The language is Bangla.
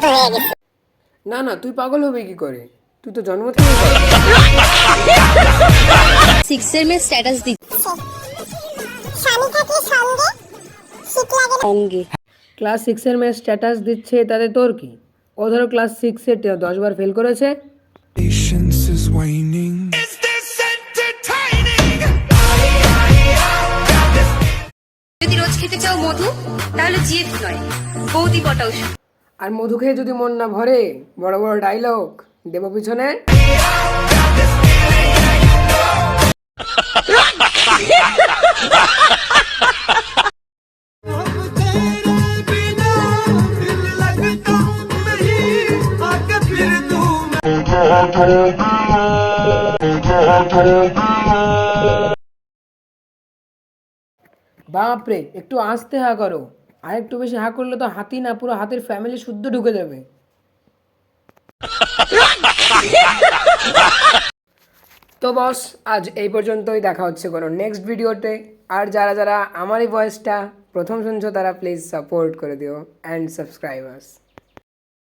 মতো হয়ে গেছি। না না, তুই পাগল হবে কি করে? তুই তো জন্ম থেকে পাগল। 6 এর মেয়ে স্ট্যাটাস দিচ্ছে স্বামী থাকলে সঙ্গে শীত লাগে না। অঙ্গে। ক্লাস 6 এর মেয়ে স্ট্যাটাস দিচ্ছে, তাতে তোর কি? ও ধরো ক্লাস 6 এ 10 বার ফেল করেছে। Patience is waning. যদি রোজ খেতে চাও মধু, তাহলে জিদ নয়, বৌদি পটাও। আর মধু খেয়ে যদি মন না ভরে, বড় বড় ডায়লগ দেব পিছনে। বাপরে, একটু আস্তে হা করো। আর একটু বেশি হা করলে তো হাতি না, পুরো হাতের ফ্যামিলি শুদ্ধ ঢুকে যাবে। তো বস, আজ এই পর্যন্তই। দেখা হচ্ছে কোনো নেক্সট ভিডিওতে। আর যারা যারা আমার এই ভয়েসটা প্রথম শুনছো, তারা প্লিজ সাপোর্ট করে দিও অ্যান্ড সাবস্ক্রাইব আস।